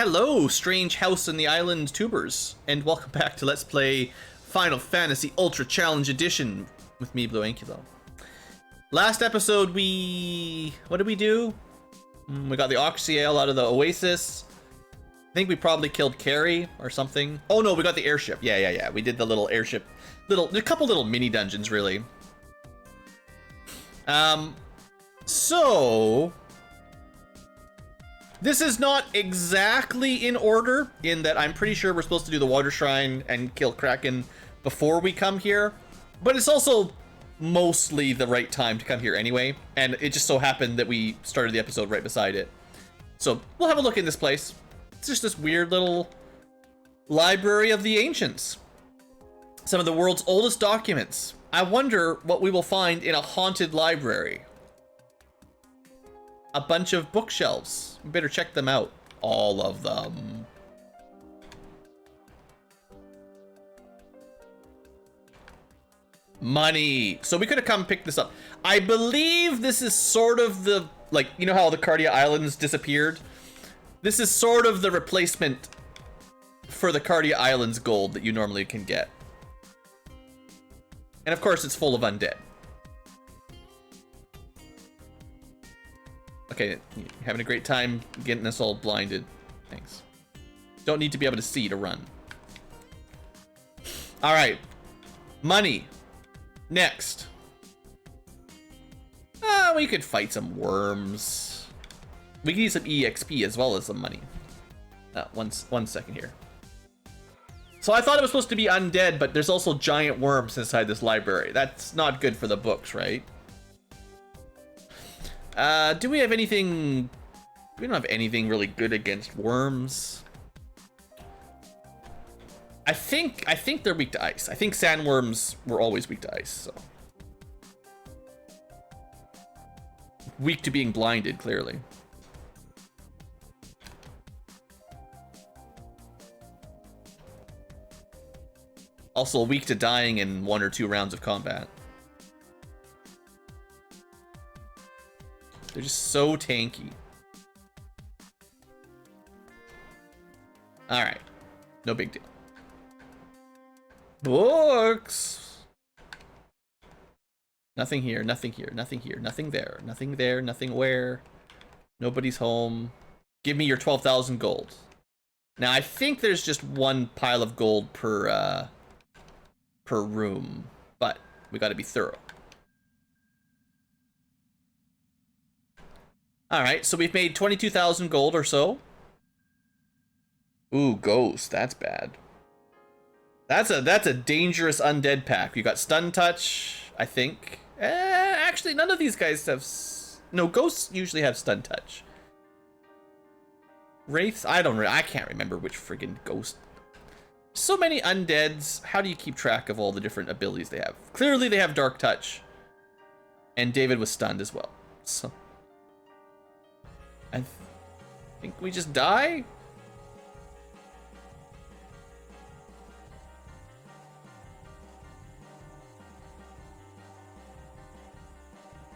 Hello, strange house in the island tubers, and welcome back to Let's Play Final Fantasy Ultra Challenge Edition with me, BlueAnkylo. Last episode, what did we do? We got the Oxyale out of the Oasis. I think we probably killed Carrie or something. Oh no, we got the airship. Yeah. We did the little airship, a couple little mini dungeons, really. So this is not exactly in order, in that I'm pretty sure we're supposed to do the water shrine and kill Kraken before we come here, but it's also mostly the right time to come here anyway, and it just so happened that we started the episode right beside it. So we'll have a look in this place. It's just this weird little library of the ancients. Some of the world's oldest documents. I wonder what we will find in a haunted library. A bunch of bookshelves. We better check them out. All of them. Money. So we could have come pick this up. I believe this is sort of the, like, you know how the Cardia Islands disappeared? This is sort of the replacement for the Cardia Islands gold that you normally can get. And of course, it's full of undead. Okay, you're having a great time getting us all blinded. Thanks. Don't need to be able to see to run. All right. Money. Next. We could fight some worms. We can use some EXP as well as some money. One second here. So I thought it was supposed to be undead, but there's also giant worms inside this library. That's not good for the books, right? Do we have anything? We don't have anything really good against worms. I think they're weak to ice. I think sandworms were always weak to ice, so. Weak to being blinded, clearly. Also weak to dying in 1 or 2 rounds of combat. They're just so tanky. All right, no big deal. Books. Nothing here, nothing here, nothing here, nothing there, nothing there, nothing where. Nobody's home. Give me your 12,000 gold. Now I think there's just 1 pile of gold per room, but we got to be thorough. All right, so we've made 22,000 gold or so. Ooh, ghost, that's bad. That's a dangerous undead pack. You got stun touch, I think. Actually, none of these guys have. No, ghosts usually have stun touch. Wraiths, I can't remember which friggin' ghost. So many undeads. How do you keep track of all the different abilities they have? Clearly, they have dark touch, and David was stunned as well. So. I think we just die?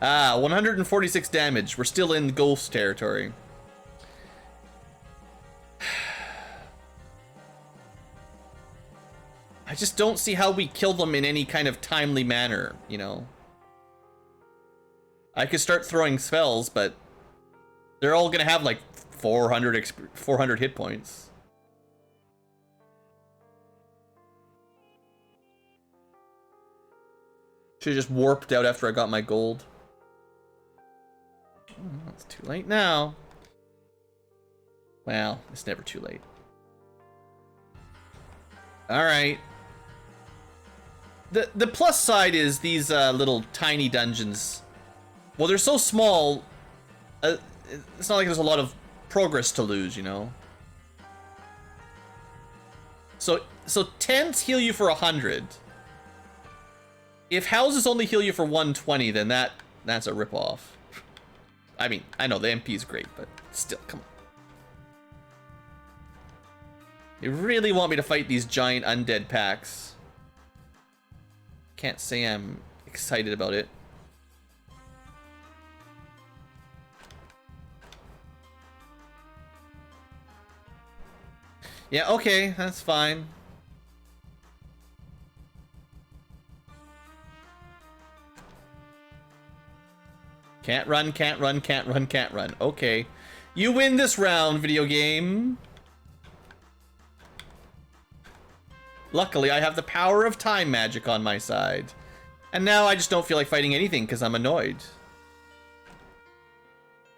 Ah, 146 damage. We're still in ghost territory. I just don't see how we kill them in any kind of timely manner, you know? I could start throwing spells, but they're all gonna have like 400 hit points. Should've just warped out after I got my gold. Oh, it's too late now. Well, it's never too late. All right. The plus side is these little tiny dungeons. Well, they're so small. It's not like there's a lot of progress to lose, you know. So tents heal you for 100. If houses only heal you for 120, then that's a ripoff. I mean, I know the MP is great, but still, come on. You really want me to fight these giant undead packs? Can't say I'm excited about it. Yeah, okay, that's fine. Can't run, can't run, can't run, can't run. Okay. You win this round, video game. Luckily, I have the power of time magic on my side. And now I just don't feel like fighting anything because I'm annoyed.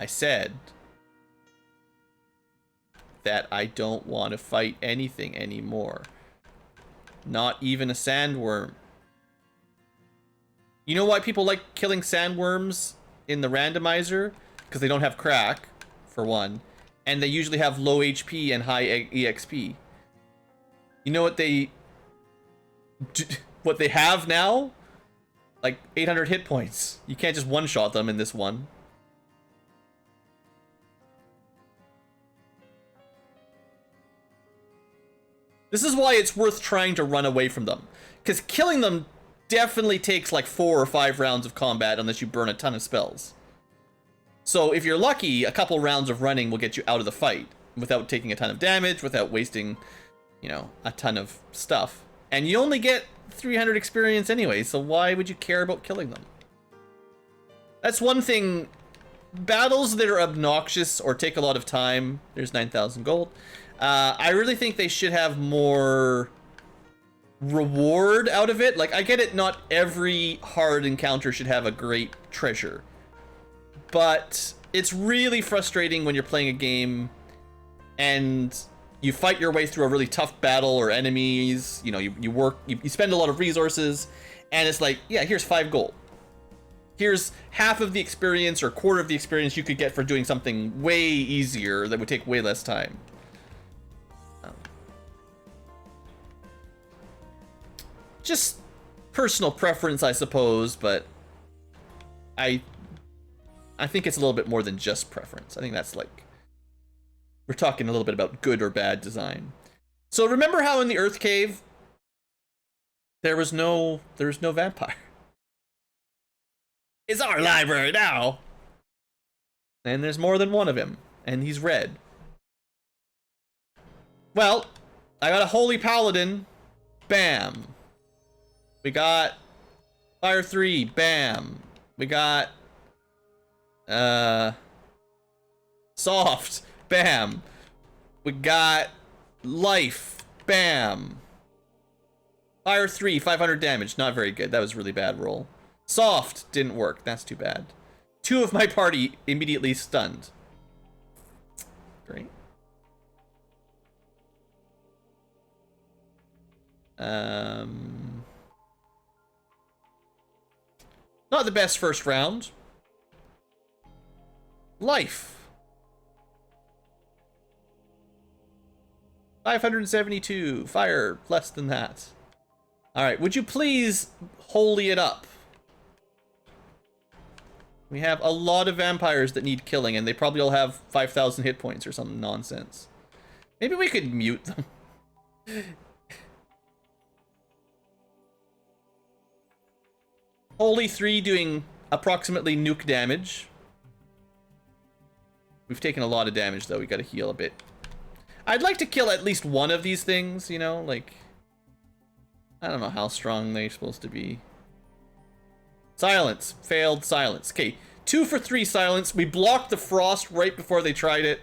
I said that I don't want to fight anything anymore. Not even a sandworm. You know why people like killing sandworms in the randomizer? Because they don't have crack, for one. And they usually have low HP and high EXP. You know what they have now? Like 800 hit points. You can't just one-shot them in this one. This is why it's worth trying to run away from them. Because killing them definitely takes like 4 or 5 rounds of combat unless you burn a ton of spells. So if you're lucky, a couple rounds of running will get you out of the fight without taking a ton of damage, without wasting, you know, a ton of stuff. And you only get 300 experience anyway, so why would you care about killing them? That's one thing. Battles that are obnoxious or take a lot of time, there's 9,000 gold. I really think they should have more reward out of it. Like, I get it, not every hard encounter should have a great treasure. But it's really frustrating when you're playing a game and you fight your way through a really tough battle or enemies, you know, you spend a lot of resources, and it's like, yeah, here's 5 gold. Here's half of the experience or quarter of the experience you could get for doing something way easier that would take way less time. Just personal preference, I suppose, but I think it's a little bit more than just preference. I think that's like, we're talking a little bit about good or bad design. So remember how in the Earth Cave there was no vampire? It's our library now. And there's more than one of him, and he's red. Well, I got a Holy Paladin. Bam. We got Fire 3. Bam. We got Soft. Bam. We got Life. Bam. Fire 3, 500 damage. Not very good. That was a really bad roll. Soft didn't work. That's too bad. 2 of my party immediately stunned. Great. Not the best first round. Life. 572. Fire, less than that. Alright, would you please holy it up? We have a lot of vampires that need killing, and they probably all have 5,000 hit points or some nonsense. Maybe we could mute them. Holy 3 doing approximately nuke damage. We've taken a lot of damage, though. We gotta heal a bit. I'd like to kill at least one of these things, you know? Like, I don't know how strong they're supposed to be. Silence. Failed silence. Okay, 2 for 3 silence. We blocked the frost right before they tried it.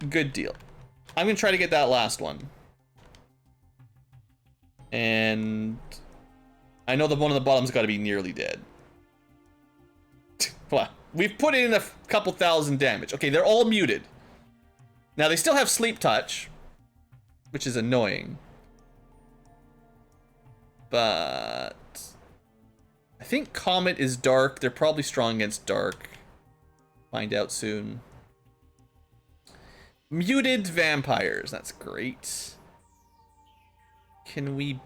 Good deal. I'm gonna try to get that last one. And I know the one on the bottom's got to be nearly dead. Well, we've put in a couple thousand damage. Okay, they're all muted. Now, they still have sleep touch, which is annoying. But I think Comet is dark. They're probably strong against dark. Find out soon. Muted vampires. That's great. Can we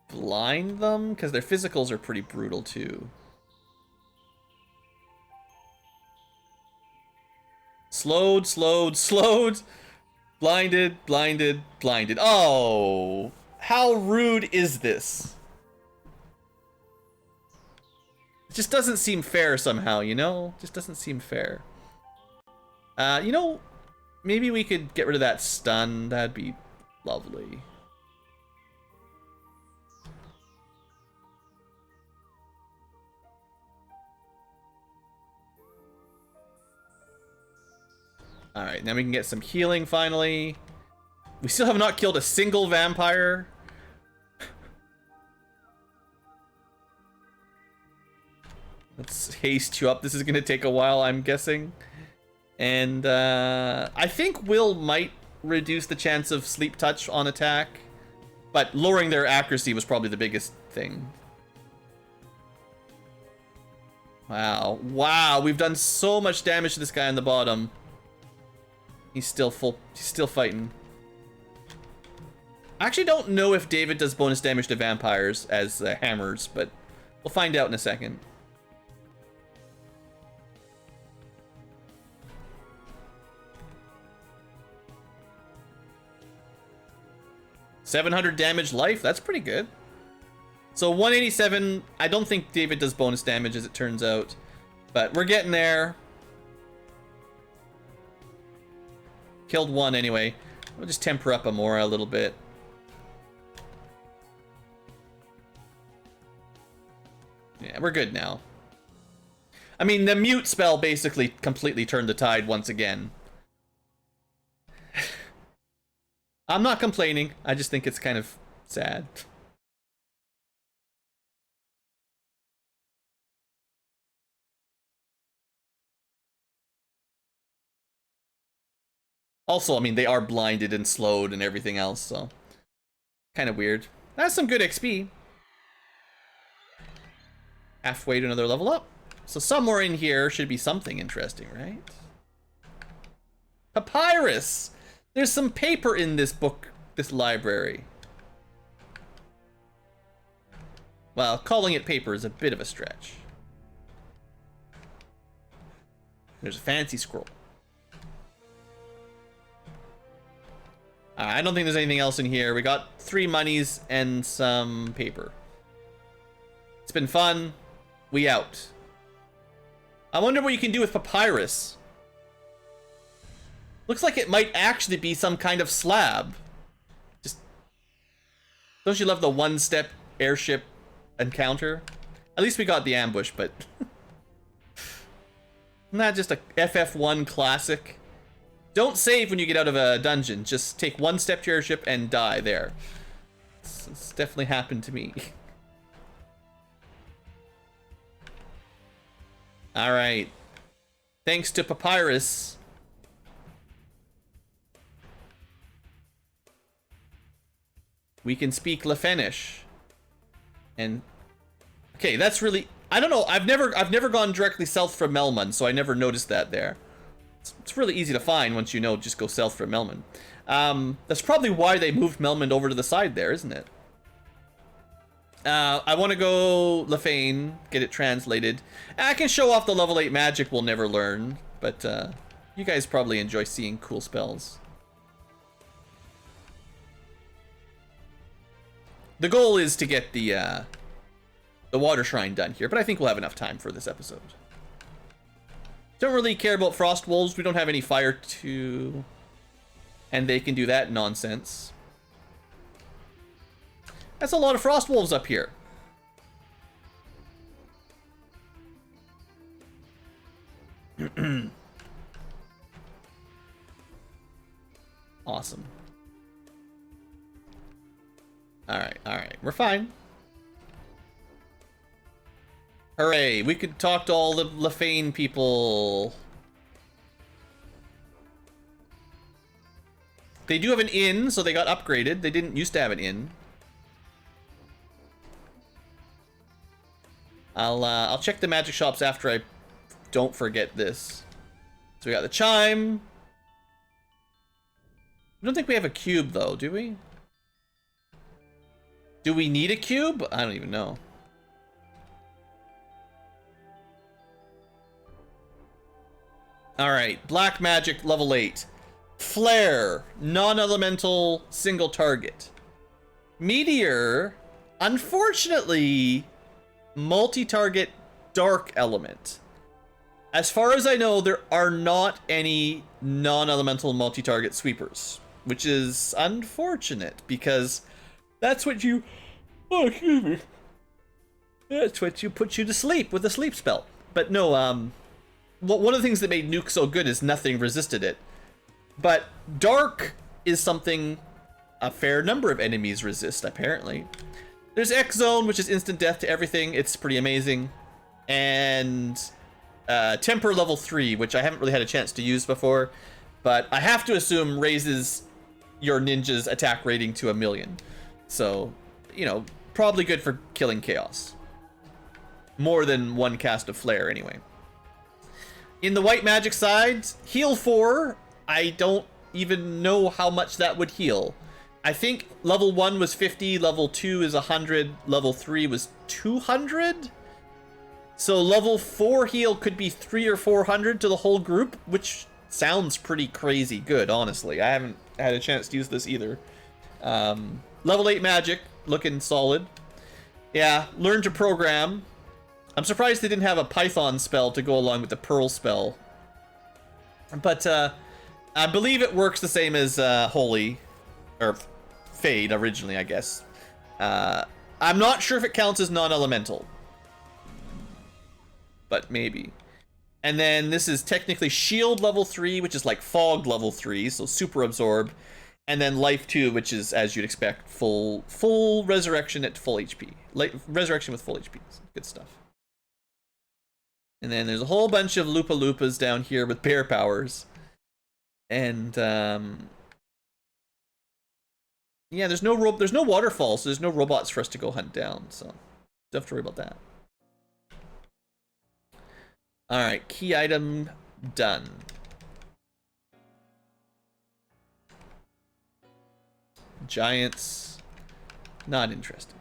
blind them? Because their physicals are pretty brutal too. Slowed, slowed, slowed. Blinded, blinded, blinded. Oh, how rude is this? It just doesn't seem fair somehow, you know? Just doesn't seem fair. You know, Maybe we could get rid of that stun. That'd be lovely. Alright, now we can get some healing finally. We still have not killed a single vampire. Let's haste you up. This is going to take a while, I'm guessing. And I think Will might reduce the chance of sleep touch on attack. But lowering their accuracy was probably the biggest thing. Wow. Wow, we've done so much damage to this guy on the bottom. He's still fighting. I actually don't know if David does bonus damage to vampires as hammers, but we'll find out in a second. $700 damage life, that's pretty good. So 187, I don't think David does bonus damage as it turns out, but we're getting there. Killed one anyway. We'll just temper up Amora a little bit. Yeah, we're good now. I mean, the mute spell basically completely turned the tide once again. I'm not complaining. I just think it's kind of sad. Also, I mean, they are blinded and slowed and everything else, so kind of weird. That's some good XP. Halfway to another level up. So somewhere in here should be something interesting, right? Papyrus! There's some paper in this book, this library. Well, calling it paper is a bit of a stretch. There's a fancy scroll. I don't think there's anything else in here. We got 3 monies and some paper. It's been fun. We out. I wonder what you can do with Papyrus. Looks like it might actually be some kind of slab. Just... Don't you love the one-step airship encounter? At least we got the ambush, but... Not just a FF1 classic. Don't save when you get out of a dungeon. Just take one step to your airship and die there. It's definitely happened to me. Alright. Thanks to Papyrus. We can speak Lefenish. And... Okay, that's really... I don't know, I've never gone directly south from Melman, so I never noticed that there. It's really easy to find once you know, just go south from Melman. That's probably why they moved Melman over to the side there, isn't it? I want to go Lefane, get it translated. I can show off the level 8 magic we'll never learn, but you guys probably enjoy seeing cool spells. The goal is to get the water shrine done here, but I think we'll have enough time for this episode. Don't really care about frost wolves. We don't have any fire to... And they can do that nonsense. That's a lot of frost wolves up here. Awesome. Alright. We're fine. Hooray, we could talk to all the Lefane people. They do have an inn, so they got upgraded. They didn't used to have an inn. I'll check the magic shops after I don't forget this. So we got the chime. I don't think we have a cube though, do we? Do we need a cube? I don't even know. Alright, black magic level 8. Flare, non-elemental single target. Meteor, unfortunately, multi-target dark element. As far as I know, there are not any non-elemental multi-target sweepers, which is unfortunate because that's what you... Oh, excuse me. That's what you put you to sleep with a sleep spell. But no, one of the things that made Nuke so good is nothing resisted it. But Dark is something a fair number of enemies resist, apparently. There's X Zone, which is instant death to everything. It's pretty amazing. And Temper level 3, which I haven't really had a chance to use before, but I have to assume raises your ninja's attack rating to 1,000,000. So, you know, probably good for killing chaos. More than one cast of Flare, anyway. In the white magic side, heal 4, I don't even know how much that would heal. I think level 1 was 50, level 2 is 100, level 3 was 200? So level 4 heal could be 300 or 400 to the whole group, which sounds pretty crazy good, honestly. I haven't had a chance to use this either. Level 8 magic, looking solid. Yeah, learn to program. I'm surprised they didn't have a Python spell to go along with the Pearl spell. But I believe it works the same as Holy, or Fade originally, I guess. I'm not sure if it counts as non-elemental. But maybe. And then this is technically Shield level 3, which is like Fog level 3, so super absorb. And then Life 2, which is, as you'd expect, full resurrection at full HP. Resurrection with full HP. So good stuff. And then there's a whole bunch of Lupa Lupas down here with bear powers. And yeah, there's no waterfall, so there's no robots for us to go hunt down, so don't have to worry about that. Alright, key item done. Giants, not interested.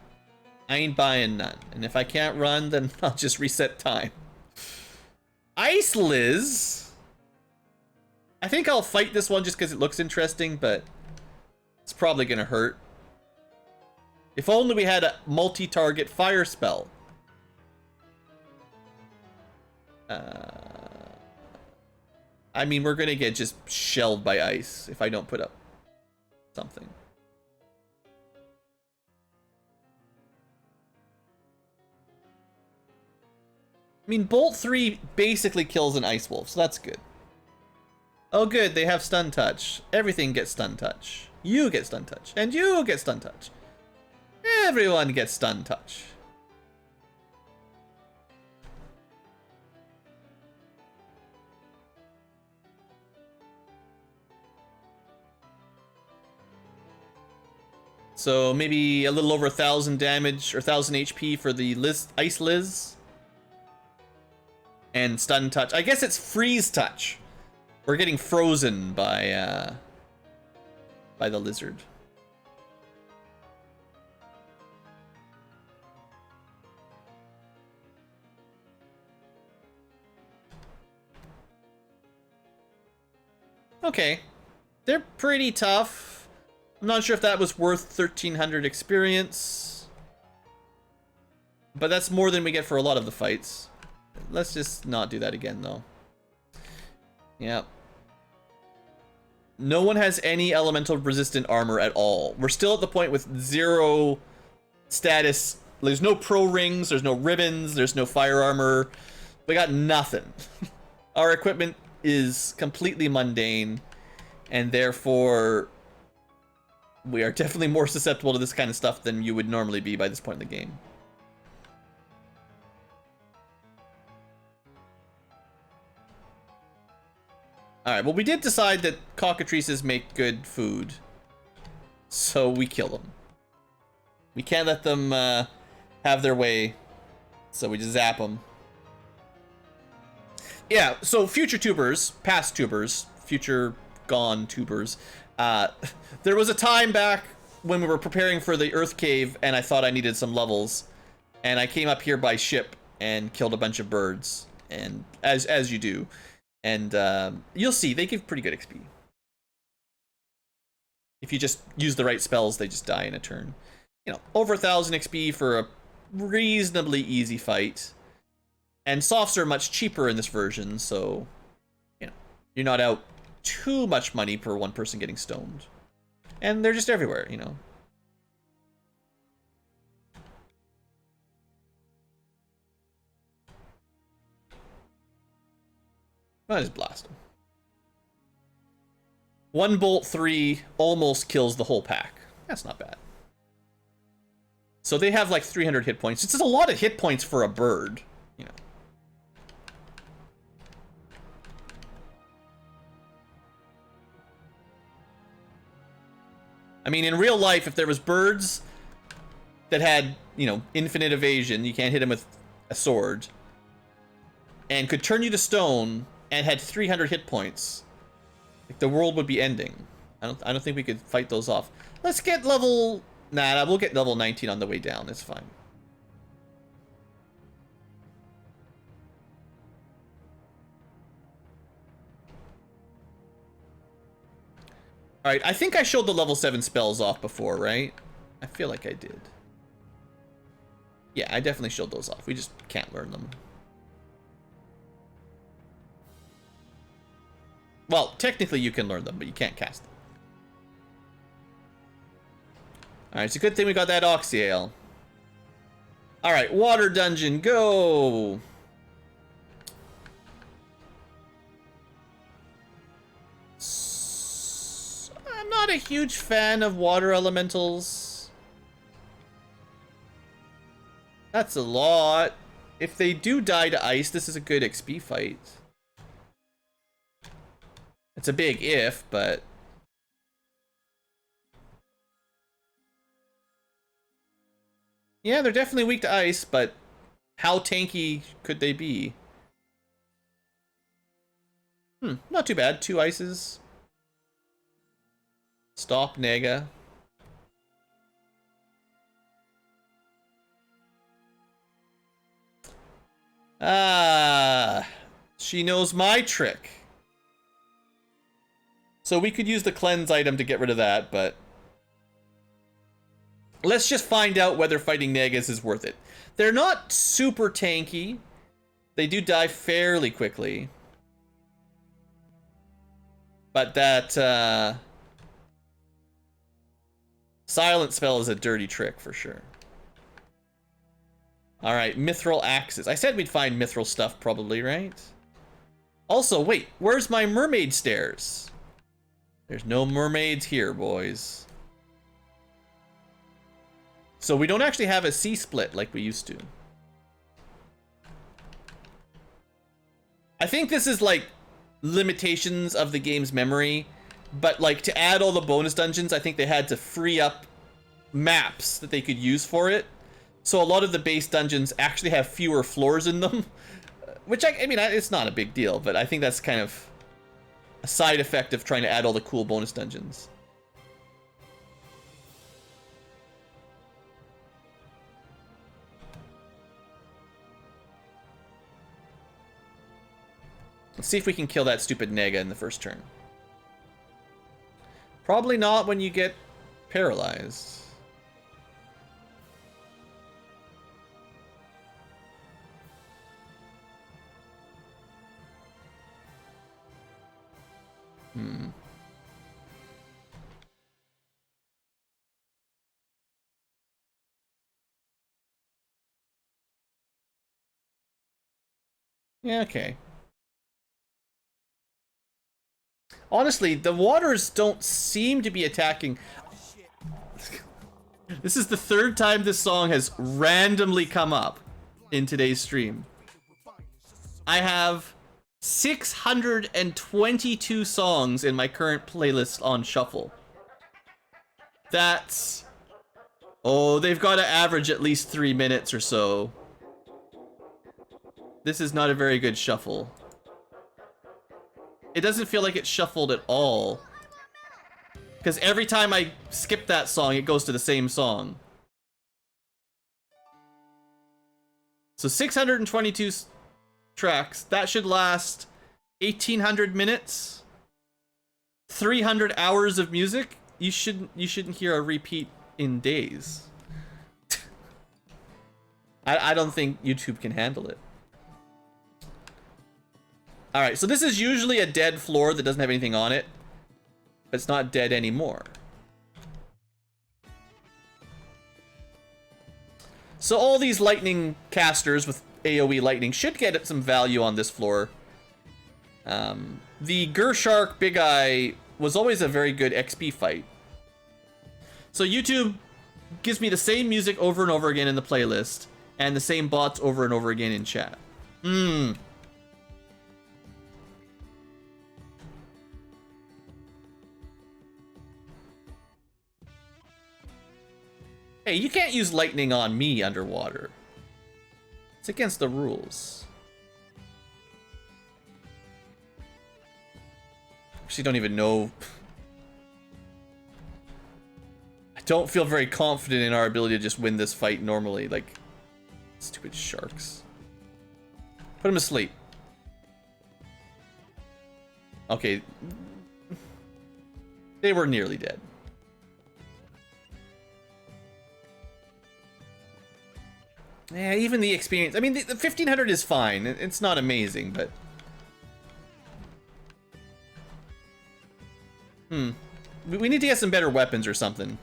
I ain't buying none. And if I can't run, then I'll just reset time. Ice Liz. I think I'll fight this one just because it looks interesting, but it's probably gonna hurt. If only we had a multi-target fire spell. I mean, we're gonna get just shelled by ice if I don't put up something. I mean, Bolt 3 basically kills an Ice Wolf, so that's good. Oh good, they have Stun Touch. Everything gets Stun Touch. You get Stun Touch. And you get Stun Touch. Everyone gets Stun Touch. So maybe a little over 1,000 damage or 1,000 HP for the Ice Liz. And Stun Touch. I guess it's Freeze Touch. We're getting frozen by the lizard. Okay. They're pretty tough. I'm not sure if that was worth 1,300 experience. But that's more than we get for a lot of the fights. Let's just not do that again, though. Yeah. No one has any elemental resistant armor at all. We're still at the point with 0 status. There's no pro rings, there's no ribbons, there's no fire armor. We got nothing. Our equipment is completely mundane, and therefore we are definitely more susceptible to this kind of stuff than you would normally be by this point in the game. Alright, well we did decide that cockatrices make good food, so we kill them. We can't let them have their way, so we just zap them. Yeah, so future tubers, past tubers, future gone tubers. There was a time back when we were preparing for the Earth Cave and I thought I needed some levels. And I came up here by ship and killed a bunch of birds. And as you do. And you'll see, they give pretty good XP. If you just use the right spells, they just die in a turn. You know, over 1,000 XP for a reasonably easy fight. And softs are much cheaper in this version, so you know, you're not out too much money per one person getting stoned. And they're just everywhere, you know. I'll just blast them. 1 bolt 3 almost kills the whole pack. That's not bad. So they have like 300 hit points. It's just a lot of hit points for a bird, you know. I mean, in real life, if there was birds that had, you know, infinite evasion, you can't hit them with a sword, and could turn you to stone and had 300 hit points, like, the world would be ending. I don't think we could fight those off. Let's get level... Nah, we'll get level 19 on the way down. It's fine. Alright, I think I showed the level 7 spells off before, right? I feel like I did. Yeah, I definitely showed those off. We just can't learn them. Well, technically you can learn them, but you can't cast them. Alright, it's a good thing we got that Oxyale. Alright, water dungeon, go! I'm not a huge fan of water elementals. That's a lot. If they do die to ice, this is a good XP fight. It's a big if, but... Yeah, they're definitely weak to ice, but how tanky could they be? Not too bad. 2 ices. Stop Nega. Ah, she knows my trick. So we could use the cleanse item to get rid of that, but... Let's just find out whether fighting Negas is worth it. They're not super tanky. They do die fairly quickly. But that, silent spell is a dirty trick for sure. Alright, mithril axes. I said we'd find mithril stuff probably, right? Also, wait, where's my mermaid stairs? There's no mermaids here, boys. So we don't actually have a sea split like we used to. I think this is like limitations of the game's memory, but like to add all the bonus dungeons, I think they had to free up maps that they could use for it. So a lot of the base dungeons actually have fewer floors in them, which I mean, it's not a big deal, but I think that's kind of a side effect of trying to add all the cool bonus dungeons. Let's see if we can kill that stupid Nega in the first turn. Probably not when you get paralyzed. Yeah, okay. Honestly, the waters don't seem to be attacking. This is the 3rd time this song has randomly come up in today's stream. I have 622 songs in my current playlist on shuffle. That's... Oh, they've got to average at least 3 minutes or so. This is not a very good shuffle. It doesn't feel like it's shuffled at all. Because every time I skip that song, it goes to the same song. So 622 tracks. That should last 1,800 minutes. 300 hours of music. You shouldn't hear a repeat in days. I don't think YouTube can handle it. All right, so this is usually a dead floor that doesn't have anything on it, but it's not dead anymore. So all these lightning casters with AoE lightning should get some value on this floor. The Gershark Big Eye was always a very good XP fight. So YouTube gives me the same music over and over again in the playlist, and the same bots over and over again in chat. Hey, you can't use lightning on me underwater. It's against the rules. Actually, don't even know. I don't feel very confident in our ability to just win this fight normally. Like, stupid sharks. Put him to sleep. Okay. They were nearly dead. Yeah, even the experience. I mean, the 1500 is fine. It's not amazing, but... We need to get some better weapons or something.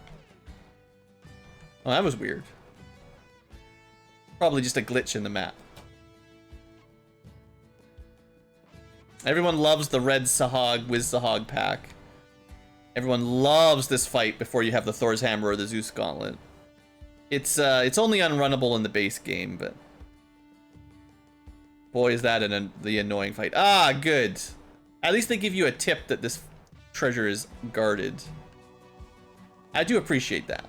Oh, that was weird. Probably just a glitch in the map. Everyone loves the red Sahag, Wiz Sahag pack. Everyone loves this fight before you have the Thor's Hammer or the Zeus Gauntlet. It's only unrunnable in the base game, but boy, is that the annoying fight. Ah, good. At least they give you a tip that this treasure is guarded. I do appreciate that.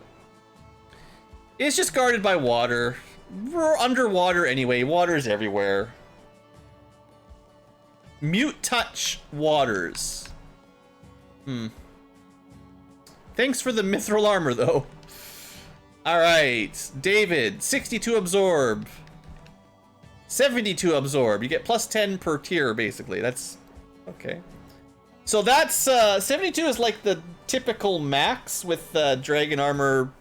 It's just guarded by water. We're underwater anyway. Water's everywhere. Mute touch waters. Thanks for the mithril armor, though. Alright, David, 62 absorb. 72 absorb. You get plus 10 per tier, basically. That's... okay. So that's, 72 is like the typical max with Dragon Armor,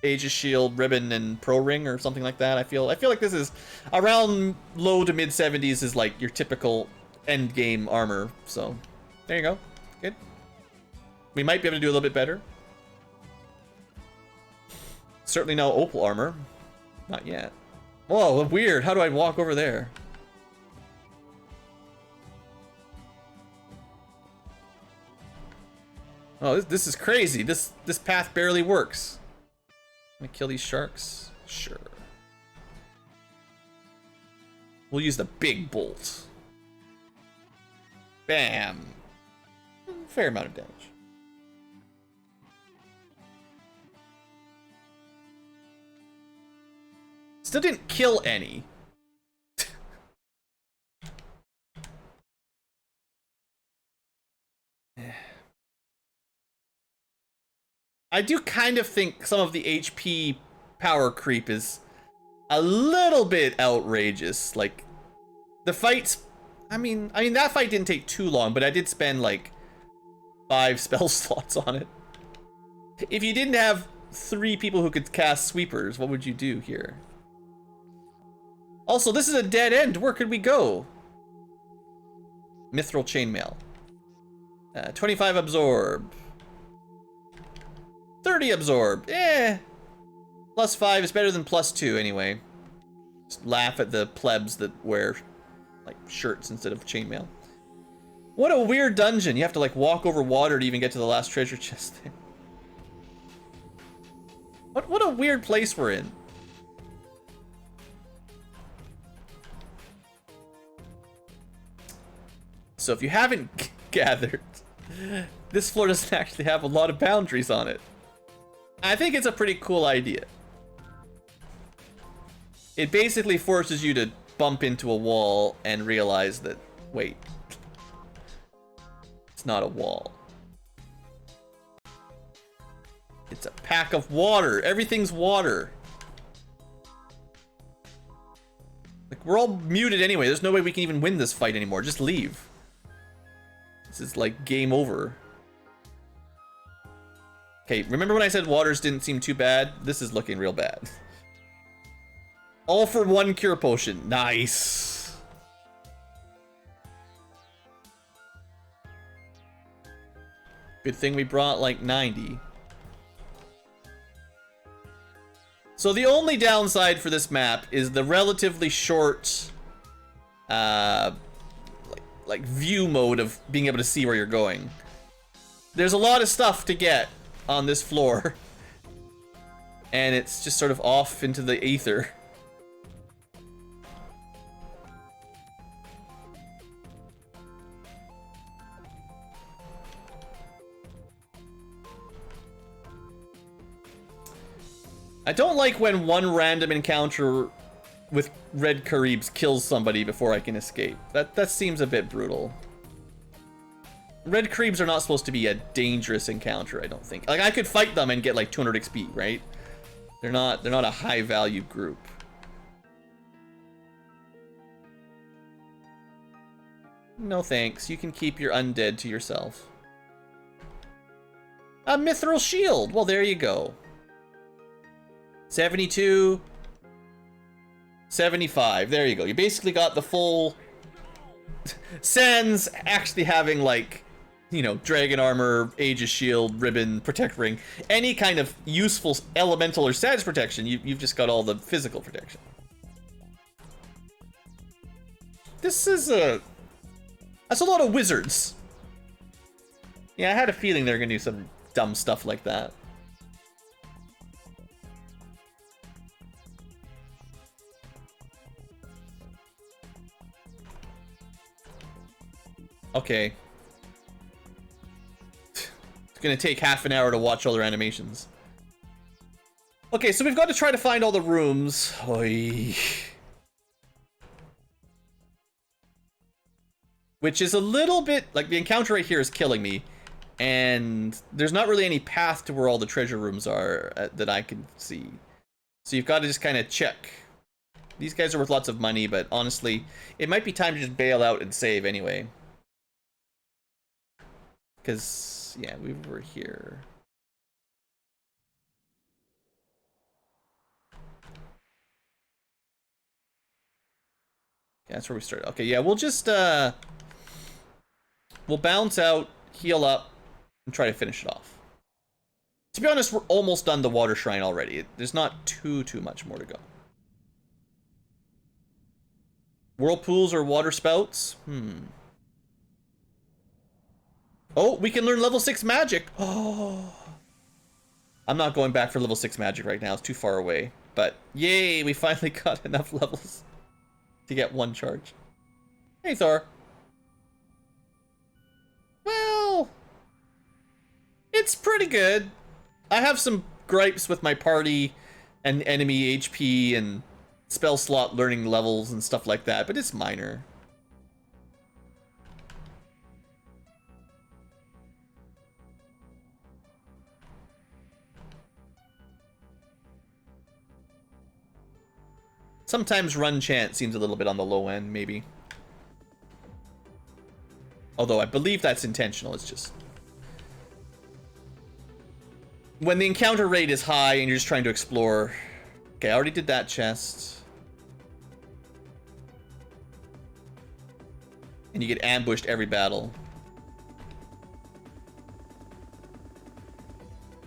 Aegis Shield, Ribbon, and Pro Ring, or something like that. I feel like this is around low to mid 70s is like your typical end game armor. So, there you go. Good. We might be able to do a little bit better. Certainly no opal armor. Not yet. Whoa, weird. How do I walk over there? Oh, this is crazy. This path barely works. Can I kill these sharks? Sure. We'll use the big bolt. Bam. Fair amount of damage. Still didn't kill any. I do kind of think some of the HP power creep is a little bit outrageous. Like, the fights, I mean that fight didn't take too long, but I did spend like 5 spell slots on it. If you didn't have 3 people who could cast sweepers, what would you do here? Also, this is a dead end. Where could we go? Mithril chainmail. 25 absorb. 30 absorb. Plus 5 is better than plus 2 anyway. Just laugh at the plebs that wear like shirts instead of chainmail. What a weird dungeon. You have to like walk over water to even get to the last treasure chest there. What a weird place we're in. So if you haven't gathered, this floor doesn't actually have a lot of boundaries on it. I think it's a pretty cool idea. It basically forces you to bump into a wall and realize that, wait, it's not a wall. It's a pack of water. Everything's water. Like, we're all muted anyway. There's no way we can even win this fight anymore. Just leave. This is like game over. Okay, remember when I said waters didn't seem too bad? This is looking real bad. All for 1 cure potion. Nice. Good thing we brought like 90. So the only downside for this map is the relatively short like view mode of being able to see where you're going. There's a lot of stuff to get on this floor. And it's just sort of off into the ether. I don't like when one random encounter with red Caribs kills somebody before I can escape. That seems a bit brutal. Red Caribs are not supposed to be a dangerous encounter, I don't think. Like, I could fight them and get like 200 XP, right? They're not a high value group. No thanks, you can keep your undead to yourself. A mithril shield, well there you go. 72, 75, there you go. You basically got the full, sans actually having like, you know, dragon armor, Aegis shield, ribbon, protect ring, any kind of useful elemental or stats protection. You've just got all the physical protection. This is that's a lot of wizards. Yeah, I had a feeling they were gonna do some dumb stuff like that. Okay. It's gonna take half an hour to watch all their animations. Okay, so we've got to try to find all the rooms. Oy. Which is a little bit, like the encounter right here is killing me. And there's not really any path to where all the treasure rooms are that I can see. So you've got to just kind of check. These guys are worth lots of money, but honestly, it might be time to just bail out and save anyway. Because, yeah, we were here. Yeah, that's where we started. Okay, yeah, we'll just, we'll bounce out, heal up, and try to finish it off. To be honest, we're almost done the water shrine already. There's not too much more to go. Whirlpools or water spouts? Oh, we can learn level 6 magic. Oh. I'm not going back for level 6 magic right now. It's too far away. But yay, we finally got enough levels to get one charge. Hey, Thor. Well, it's pretty good. I have some gripes with my party and enemy HP and spell slot learning levels and stuff like that, but it's minor. Sometimes run chance seems a little bit on the low end, maybe. Although I believe that's intentional, it's just... when the encounter rate is high and you're just trying to explore... Okay, I already did that chest. And you get ambushed every battle.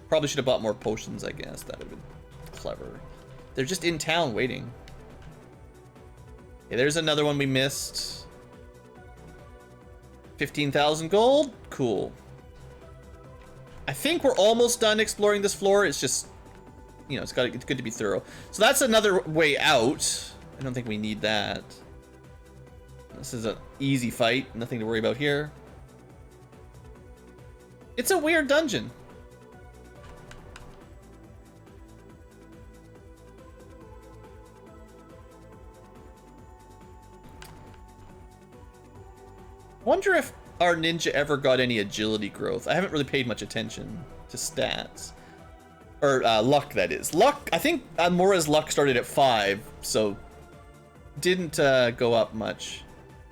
Probably should have bought more potions, I guess. That would have been clever. They're just in town waiting. Okay, there's another one we missed. 15,000 gold? Cool. I think we're almost done exploring this floor. It's just, you know, it's good to be thorough. So that's another way out. I don't think we need that. This is an easy fight. Nothing to worry about here. It's a weird dungeon. Wonder if our ninja ever got any agility growth. I haven't really paid much attention to stats. Or luck, that is. Luck, I think Mora's luck started at 5, so didn't go up much.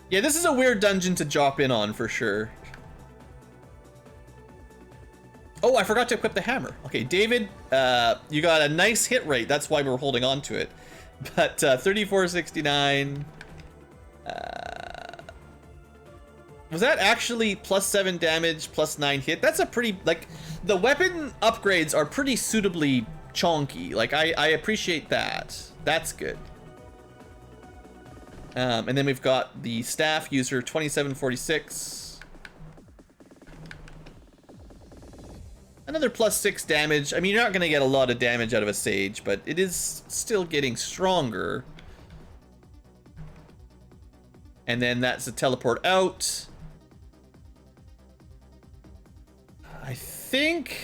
Yeah, this is a weird dungeon to drop in on for sure. Oh, I forgot to equip the hammer. Okay, David, you got a nice hit rate. That's why we're holding on to it. But 3469... Was that actually +7 damage, +9 hit? That's a pretty, like, the weapon upgrades are pretty suitably chonky. Like, I appreciate that. That's good. And then we've got the staff user, 2746. Another +6 damage. I mean, you're not going to get a lot of damage out of a Sage, but it is still getting stronger. And then that's a teleport out. I think...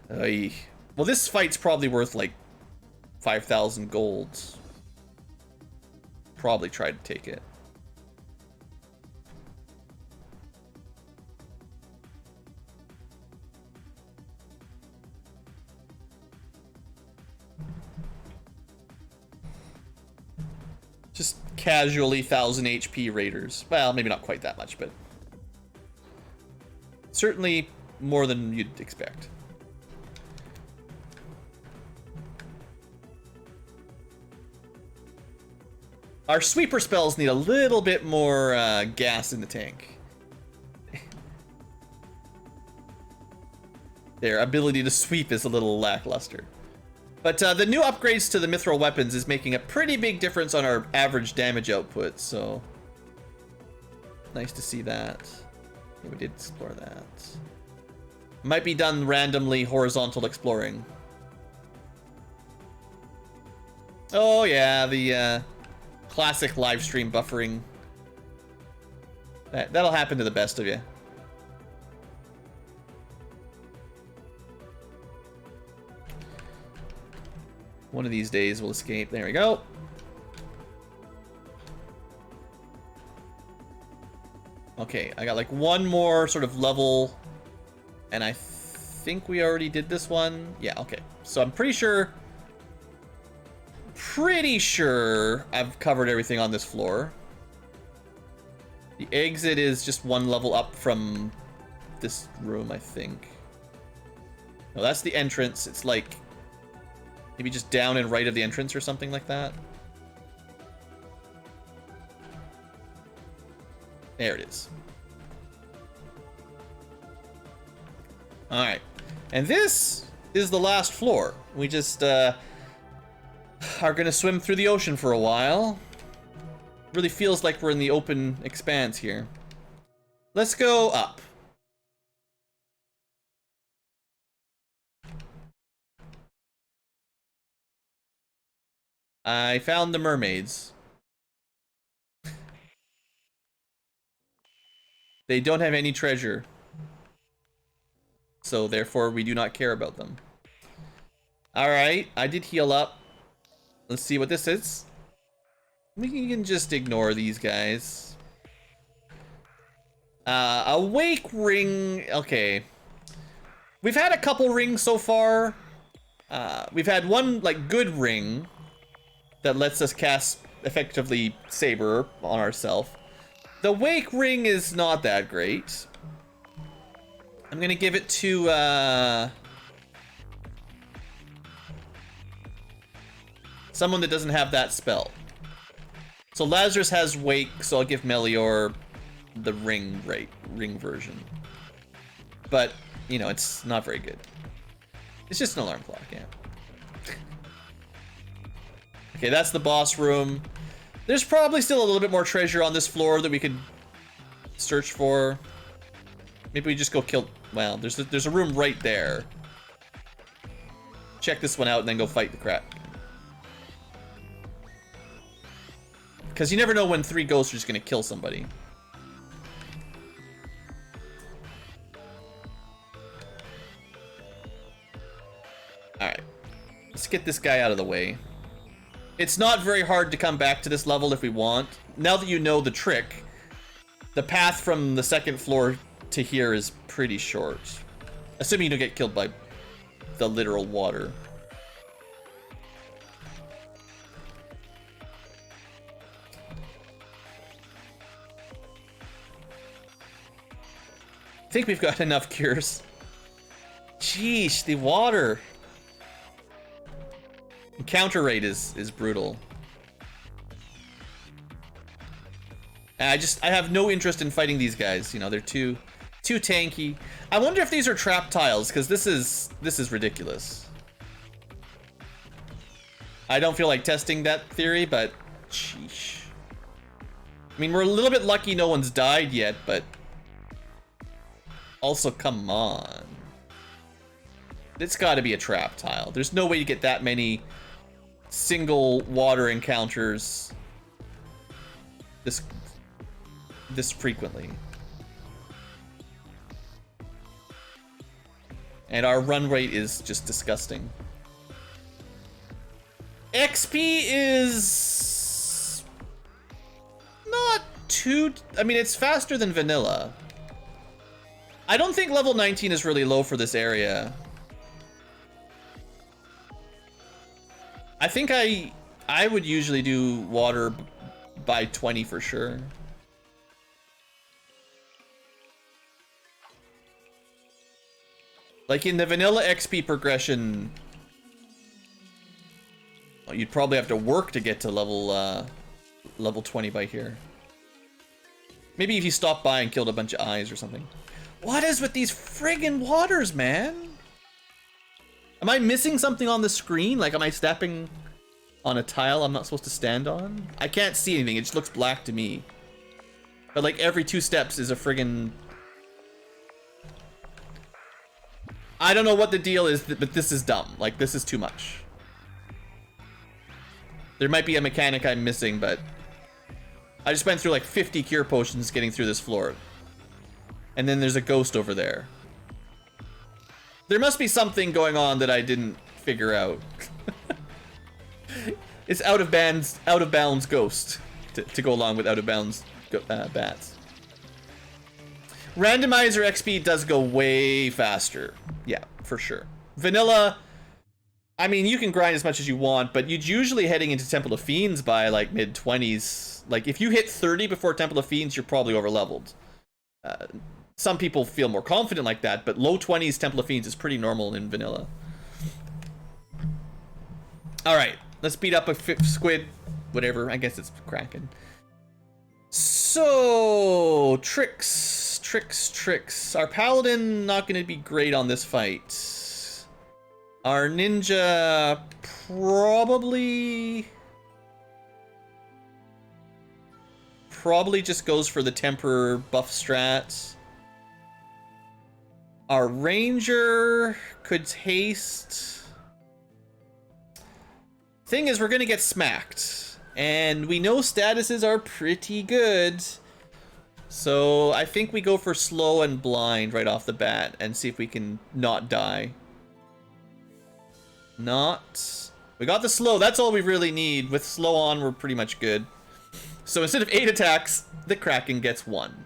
well, this fight's probably worth like 5,000 gold. Probably try to take it. Just casually 1,000 HP raiders. Well, maybe not quite that much, but certainly more than you'd expect. Our sweeper spells need a little bit more gas in the tank. Their ability to sweep is a little lackluster. But the new upgrades to the mithril weapons is making a pretty big difference on our average damage output, so nice to see that. Yeah, we did explore that. Might be done randomly horizontal exploring. Oh yeah, the classic live stream buffering. That'll happen to the best of you. One of these days we'll escape. There we go. Okay, I got like one more sort of level, and I think we already did this one. Yeah, okay. So I'm pretty sure I've covered everything on this floor. The exit is just one level up from this room, I think. No, that's the entrance. It's like maybe just down and right of the entrance or something like that. There it is. All right. And this is the last floor. We just are going to swim through the ocean for a while. Really feels like we're in the open expanse here. Let's go up. I found the mermaids. They don't have any treasure, so therefore we do not care about them. Alright, I did heal up. Let's see what this is. We can just ignore these guys. Awake ring. Okay. We've had a couple rings so far. We've had one, like, good ring that lets us cast effectively Saber on ourselves. The Wake ring is not that great. I'm gonna give it to someone that doesn't have that spell. So Lazarus has Wake, so I'll give Melior the ring version. But, you know, it's not very good. It's just an alarm clock, yeah. Okay, that's the boss room. There's probably still a little bit more treasure on this floor that we could search for. Maybe we just go kill... Well, there's a room right there. Check this one out and then go fight the crap. Because you never know when 3 ghosts are just going to kill somebody. Alright. Let's get this guy out of the way. It's not very hard to come back to this level if we want. Now that you know the trick, the path from the second floor to here is pretty short. Assuming you don't get killed by the literal water. I think we've got enough cures. Jeez, the water. Encounter rate is brutal. And I have no interest in fighting these guys. You know, they're too tanky. I wonder if these are trap tiles, because this is ridiculous. I don't feel like testing that theory, but sheesh. I mean, we're a little bit lucky no one's died yet, but also, come on. It's got to be a trap tile. There's no way you get that many single water encounters this frequently. And our run rate is just disgusting. XP is not too... I mean, it's faster than vanilla. I don't think level 19 is really low for this area. I think I would usually do water by 20 for sure. Like in the vanilla XP progression, well, you'd probably have to work to get to level 20 by here. Maybe if you stopped by and killed a bunch of eyes or something. What is with these friggin' waters, man? Am I missing something on the screen? Like, am I stepping on a tile I'm not supposed to stand on? I can't see anything. It just looks black to me. But like every 2 steps is a friggin'... I don't know what the deal is, but this is dumb. Like, this is too much. There might be a mechanic I'm missing, but I just went through like 50 cure potions getting through this floor. And then there's a ghost over there. There must be something going on that I didn't figure out. It's out of bounds ghost to go along with out of bounds bats. Randomizer XP does go way faster. Yeah, for sure. Vanilla, I mean, you can grind as much as you want, but you'd usually heading into Temple of Fiends by like mid-20s. Like, if you hit 30 before Temple of Fiends, you're probably over-leveled. Some people feel more confident like that, but low 20s Temple of Fiends is pretty normal in vanilla. Alright, let's beat up a squid. Whatever, I guess it's Kraken. So, tricks. Our paladin not going to be great on this fight. Our ninja probably just goes for the temper buff strats. Our ranger could haste. Thing is, we're going to get smacked. And we know statuses are pretty good. So I think we go for slow and blind right off the bat and see if we can not die. We got the slow. That's all we really need. With slow on, we're pretty much good. So instead of 8 attacks, the Kraken gets 1.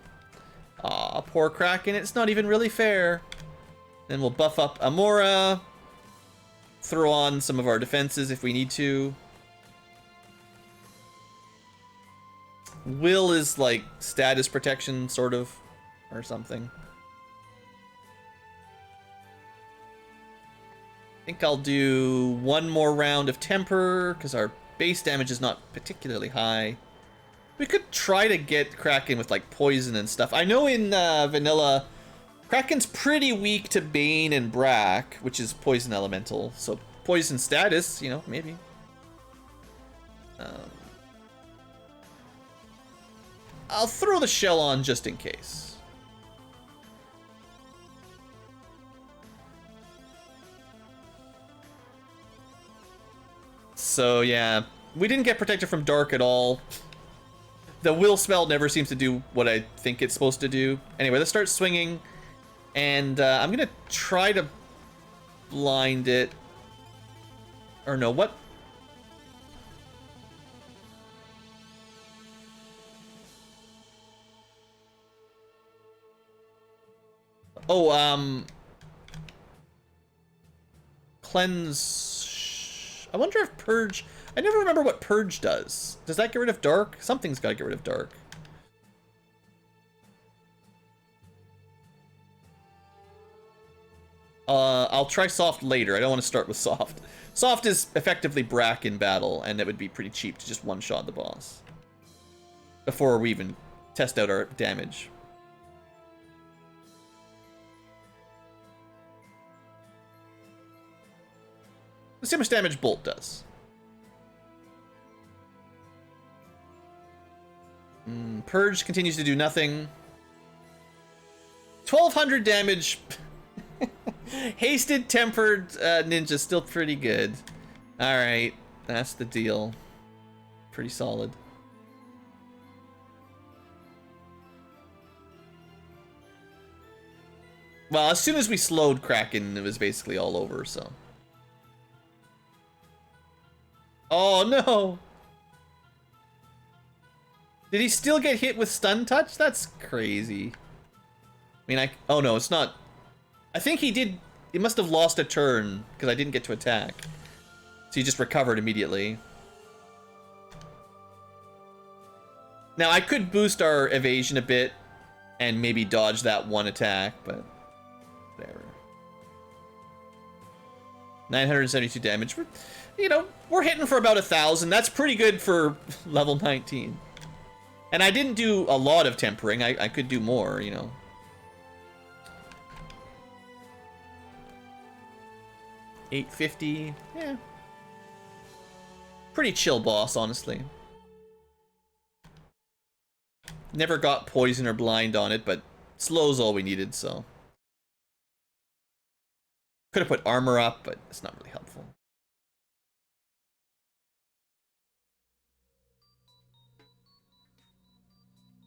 Aw, poor Kraken. It's not even really fair. Then we'll buff up Amora. Throw on some of our defenses if we need to. Will is like status protection, sort of, or something. I think I'll do 1 more round of temper, because our base damage is not particularly high. We could try to get Kraken with like poison and stuff. I know in vanilla, Kraken's pretty weak to Bane and Brack, which is poison elemental. So poison status, you know, maybe. I'll throw the shell on just in case. So yeah, we didn't get protected from dark at all. The will spell never seems to do what I think it's supposed to do. Anyway, let's start swinging. And I'm gonna try to blind it. Or no, what? Oh, cleanse. I wonder if purge. I never remember what purge does. Does that get rid of dark? Something's got to get rid of dark. I'll try soft later. I don't want to start with soft. Soft is effectively Brack in battle, and it would be pretty cheap to just one-shot the boss before we even test out our damage. Let's see how much damage Bolt does. Purge continues to do nothing. 1200 damage. Hasted, tempered ninja, still pretty good. Alright, that's the deal. Pretty solid. Well, as soon as we slowed Kraken, it was basically all over, so. Oh no! Did he still get hit with stun touch? That's crazy. I mean, oh no, it's not. I think he did. He must have lost a turn because I didn't get to attack. So he just recovered immediately. Now I could boost our evasion a bit and maybe dodge that one attack, but whatever. 972 damage. You know, we're hitting for about 1,000. That's pretty good for level 19. And I didn't do a lot of tempering. I could do more, you know. $850. Yeah. Pretty chill boss, honestly. Never got poison or blind on it, but slow's all we needed, so. Could have put armor up, but it's not really helpful.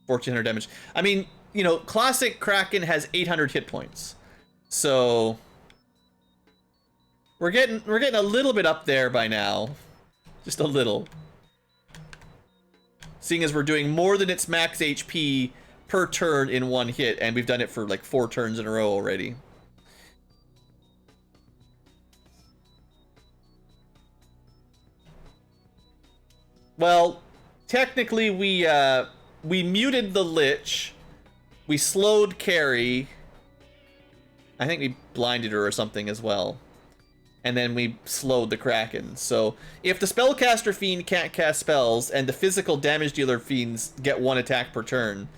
$1,400 damage. I mean, you know, classic Kraken has 800 hit points. So we're getting a little bit up there by now. Just a little. Seeing as we're doing more than its max HP per turn in one hit, and we've done it for like 4 turns in a row already. Well, technically we muted the Lich, we slowed Carrie, I think we blinded her or something as well, and then we slowed the Kraken. So if the Spellcaster Fiend can't cast spells and the physical damage dealer fiends get 1 attack per turn,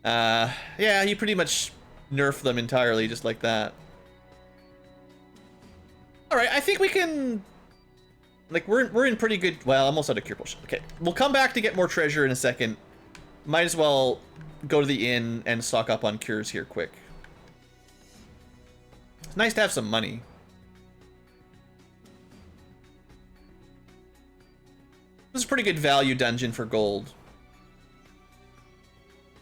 yeah, you pretty much nerf them entirely just like that. Alright, I think we can... Like, we're in pretty good... Well, almost out of Cure Potion. Okay, we'll come back to get more treasure in a second. Might as well go to the inn and stock up on cures here quick. It's nice to have some money. This is a pretty good value dungeon for gold.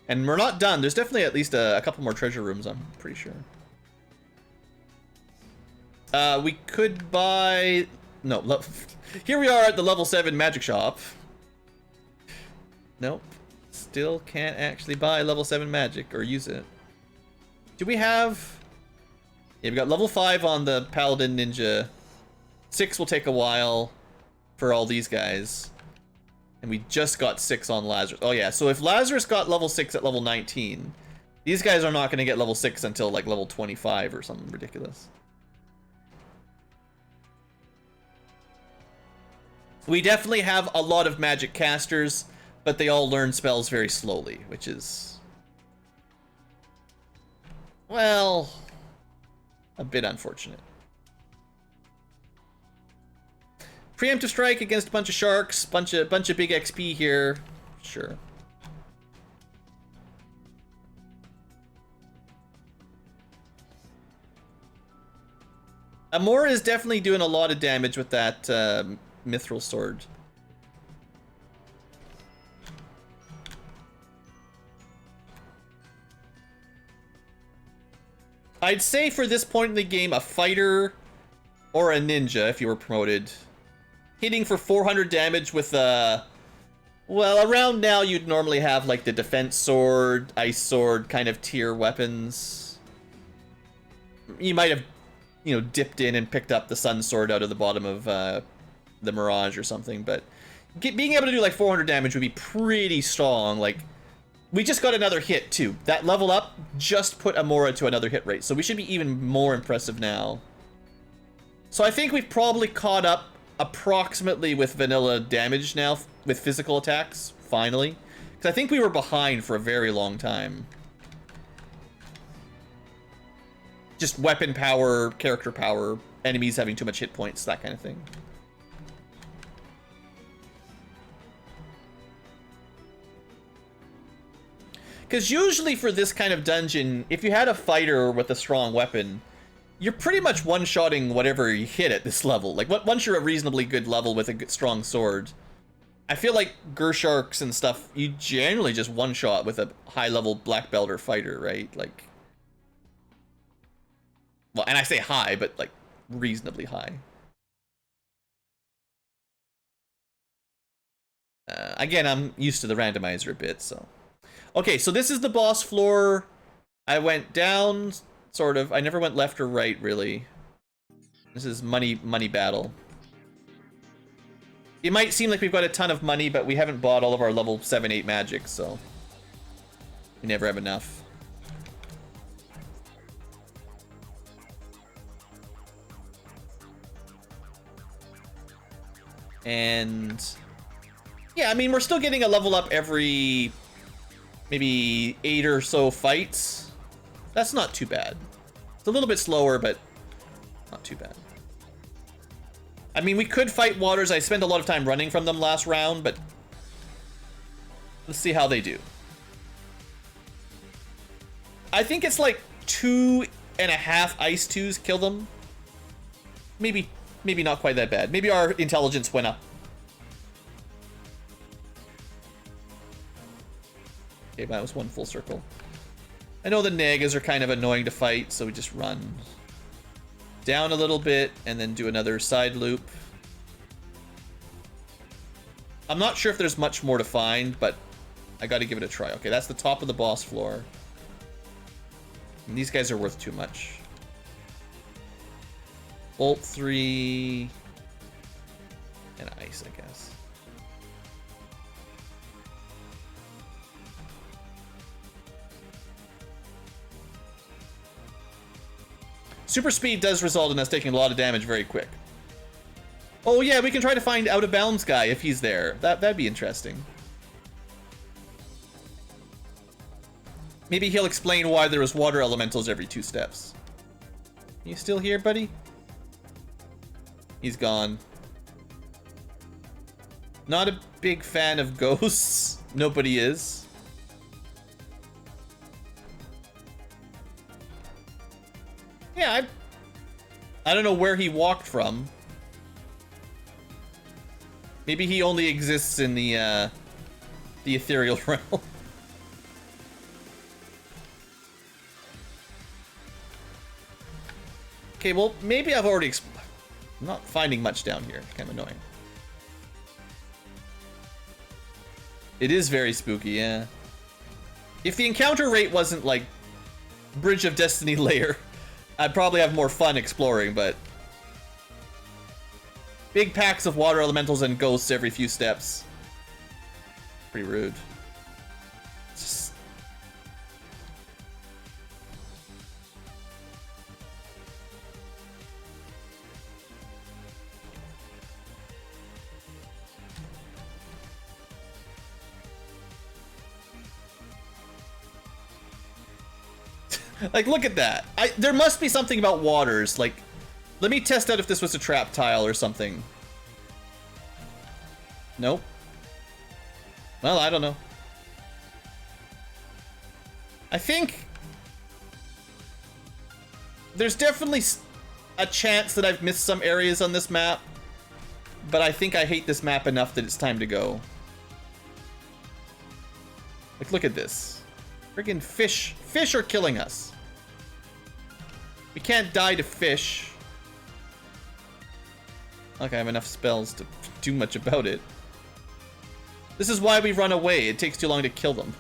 And we're not done. There's definitely at least a couple more treasure rooms, I'm pretty sure. We could buy... No, here we are at the level 7 magic shop. Nope. Still can't actually buy level 7 magic or use it. Do we have... Yeah, we got level 5 on the Paladin Ninja. 6 will take a while for all these guys. And we just got 6 on Lazarus. Oh yeah, so if Lazarus got level 6 at level 19, these guys are not going to get level 6 until like level 25 or something ridiculous. We definitely have a lot of magic casters, but they all learn spells very slowly, which is... well... a bit unfortunate. Preemptive strike against a bunch of sharks, bunch of big XP here. Sure. Amora is definitely doing a lot of damage with that mithril sword. I'd say for this point in the game, a fighter or a ninja, if you were promoted, hitting for 400 damage with well, around now you'd normally have like the defense sword, ice sword kind of tier weapons. You might have, you know, dipped in and picked up the sun sword out of the bottom of the Mirage or something, but being able to do like 400 damage would be pretty strong. Like, we just got another hit too. That level up just put Amora to another hit rate, so we should be even more impressive now. So I think we've probably caught up approximately with vanilla damage now with physical attacks, finally. Because I think we were behind for a very long time. Just weapon power, character power, enemies having too much hit points, that kind of thing. Because usually for this kind of dungeon, if you had a fighter with a strong weapon, you're pretty much one-shotting whatever you hit at this level. Like, once you're a reasonably good level with a good, strong sword, I feel like Gersharks and stuff, you generally just one-shot with a high-level black belt or fighter, right? Like, well, and I say high, but like reasonably high. Again, I'm used to the randomizer a bit, so. Okay, so this is the boss floor. I went down, sort of. I never went left or right, really. This is money battle. It might seem like we've got a ton of money, but we haven't bought all of our level 7, 8 magic, so we never have enough. And yeah, I mean, we're still getting a level up every maybe 8 or so fights. That's not too bad. It's a little bit slower, but not too bad. I mean, we could fight waters. I spent a lot of time running from them last round, but let's see how they do. I think it's like 2.5 ice 2s kill them. Maybe not quite that bad. Maybe our intelligence went up. Okay, that was one full circle. I know the Nagas are kind of annoying to fight, so we just run down a little bit and then do another side loop. I'm not sure if there's much more to find, but I gotta give it a try. Okay, that's the top of the boss floor. And these guys are worth too much. Bolt 3 and ice, I guess. Super speed does result in us taking a lot of damage very quick. Oh yeah, we can try to find Out of Bounds guy if he's there. That'd be interesting. Maybe he'll explain why there was water elementals every 2 steps. You still here, buddy? He's gone. Not a big fan of ghosts. Nobody is. Yeah, I don't know where he walked from. Maybe he only exists in the ethereal realm. Okay, well, maybe I've already I'm not finding much down here. It's kind of annoying. It is very spooky, yeah. If the encounter rate wasn't like Bridge of Destiny layer, I'd probably have more fun exploring, but big packs of water elementals and ghosts every few steps. Pretty rude. It's just... Like, look at that. There must be something about waters. Like, let me test out if this was a trap tile or something. Nope. Well, I don't know. I think there's definitely a chance that I've missed some areas on this map, but I think I hate this map enough that it's time to go. Like, look at this. Friggin' fish. Fish are killing us. We can't die to fish. Okay, I have enough spells to do much about it. This is why we run away. It takes too long to kill them.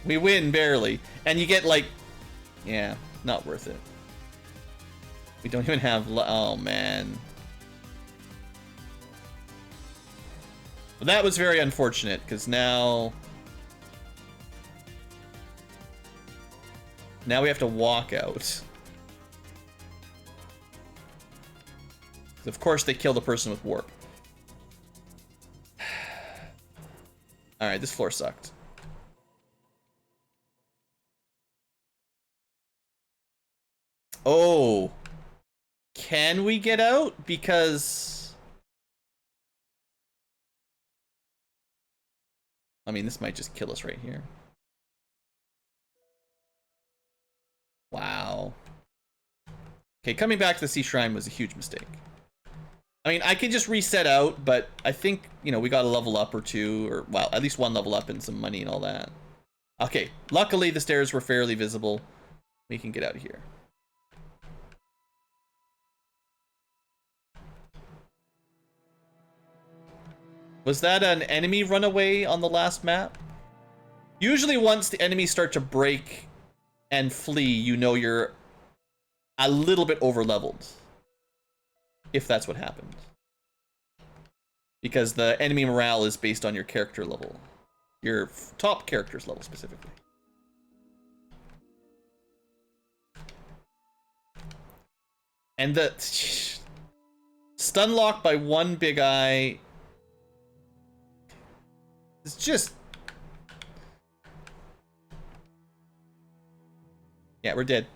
We win barely. And you get like... Yeah, not worth it. We don't even have... Oh, man. Well, that was very unfortunate, because now Now we have to walk out. Of course they kill the person with warp. Alright, this floor sucked. Oh. Can we get out? Because... I mean, this might just kill us right here. Wow. Okay, coming back to the Sea Shrine was a huge mistake. I mean, I could just reset out, but I think, you know, we got a level up or two, or, well, at least one level up and some money and all that. Okay, luckily the stairs were fairly visible. We can get out of here. Was that an enemy runaway on the last map? Usually once the enemies start to break and flee, you know you're a little bit over-leveled. If that's what happened. Because the enemy morale is based on your character level. Your top character's level, specifically. And the... stun lock by one big eye... It's just... Yeah, we're dead.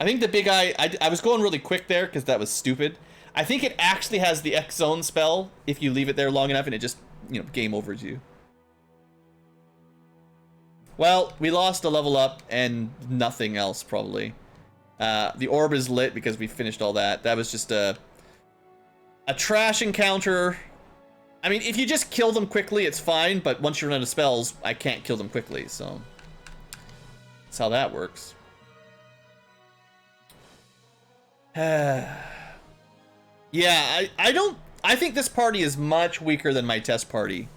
I think the big eye... I was going really quick there because that was stupid. I think it actually has the X Zone spell if you leave it there long enough and it just, you know, game overs you. Well, we lost a level up and nothing else, probably. The orb is lit because we finished all that. That was just a trash encounter. I mean, if you just kill them quickly, it's fine, but once you run out of spells, I can't kill them quickly, so... That's how that works. Yeah, I think this party is much weaker than my test party.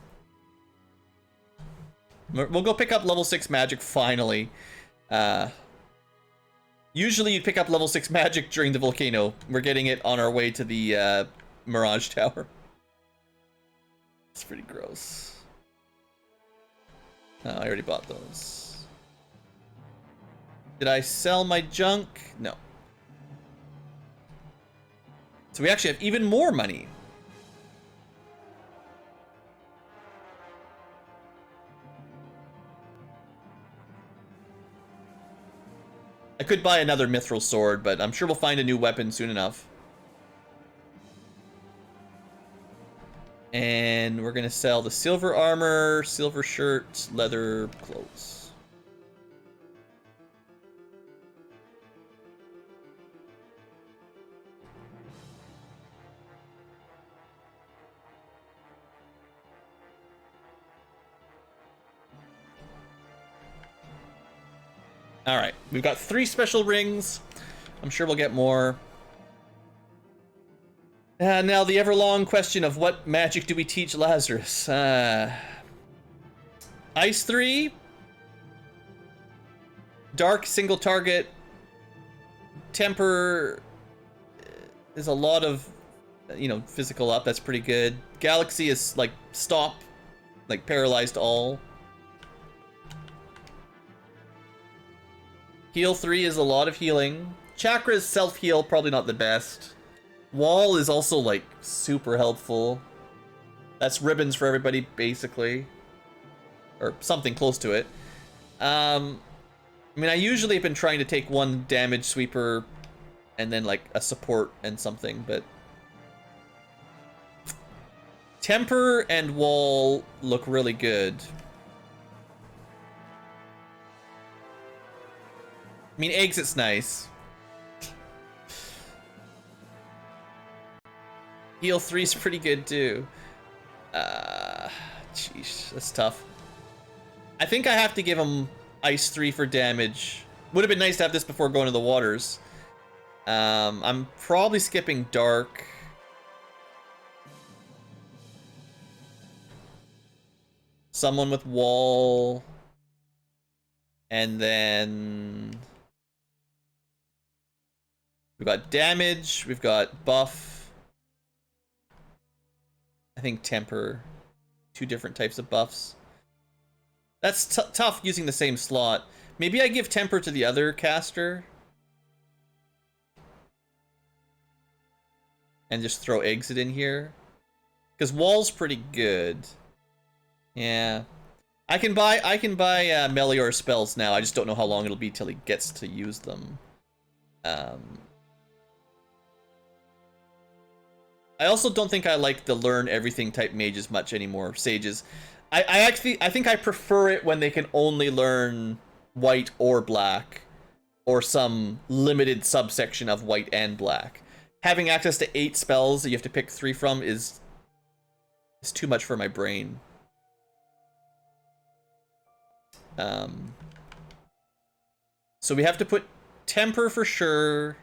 We'll go pick up level 6 magic, finally. Usually you'd pick up level 6 magic during the volcano. We're getting it on our way to the Mirage Tower. It's pretty gross. Oh, I already bought those. Did I sell my junk? No. So we actually have even more money. I could buy another mithril sword, but I'm sure we'll find a new weapon soon enough. And we're gonna sell the silver armor, silver shirt, leather clothes. Alright, we've got 3 special rings. I'm sure we'll get more. Now the ever-long question of what magic do we teach Lazarus? Ice 3. Dark single target. Temper is a lot of, you know, physical up. That's pretty good. Galaxy is like stop, like paralyzed all. Heal 3 is a lot of healing. Chakras self-heal, probably not the best. Wall is also, like, super helpful. That's ribbons for everybody, basically. Or something close to it. I mean, I usually have been trying to take 1 damage sweeper and then, like, a support and something, but... Temper and Wall look really good. I mean, Exit's nice. Heal 3's pretty good, too. Jeez, that's tough. I think I have to give him Ice 3 for damage. Would have been nice to have this before going to the waters. I'm probably skipping Dark. Someone with Wall. And then... we've got damage, we've got buff. I think temper. 2 different types of buffs. That's tough using the same slot. Maybe I give temper to the other caster. And just throw exit in here. Because wall's pretty good. Yeah. I can buy Melior spells now. I just don't know how long it'll be till he gets to use them. I also don't think I like the learn everything type mages much anymore. Sages. I think I prefer it when they can only learn white or black, or some limited subsection of white and black. Having access to 8 spells that you have to pick 3 from is too much for my brain. So we have to put temper for sure.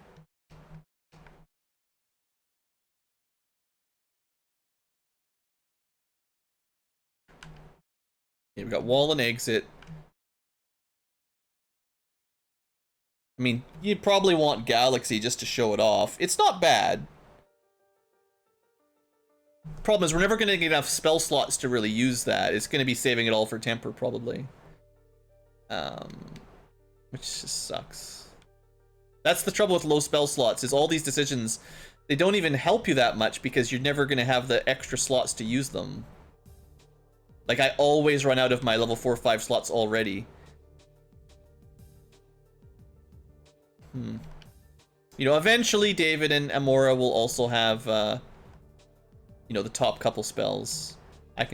Yeah, we got wall and exit. I mean, you'd probably want Galaxy just to show it off. It's not bad. Problem is, we're never going to get enough spell slots to really use that. It's going to be saving it all for temper, probably. Which just sucks. That's the trouble with low spell slots, is all these decisions, they don't even help you that much because you're never going to have the extra slots to use them. Like, I always run out of my level 4 or 5 slots already. You know, eventually David and Amora will also have, you know, the top couple spells. I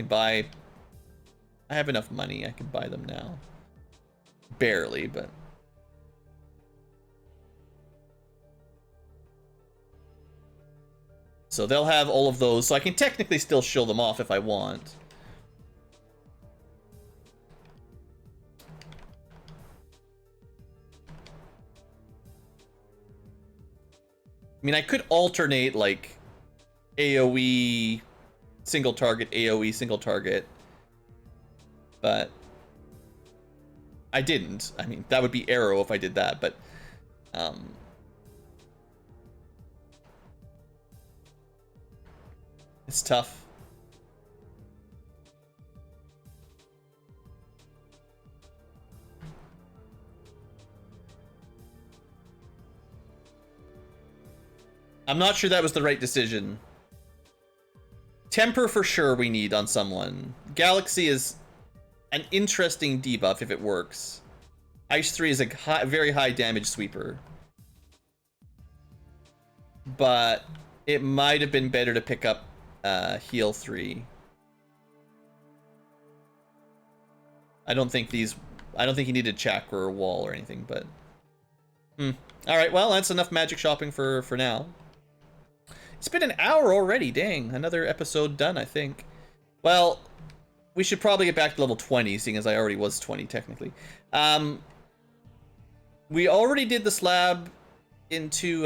have enough money, I can buy them now. Barely, but... So they'll have all of those, so I can technically still show them off if I want. I mean, I could alternate, like, AoE, single target, AoE, single target. But I didn't. I mean, that would be Arrow if I did that, but... It's tough. I'm not sure that was the right decision. Temper for sure we need on someone. Galaxy is an interesting debuff if it works. Ice 3 is a very high damage sweeper. But it might have been better to pick up Heal 3. I don't think you needed Chakra or Wall or anything, but... Alright, well, that's enough magic shopping for now. It's been an hour already, dang. Another episode done, I think. Well, we should probably get back to level 20, seeing as I already was 20, technically. We already did the slab into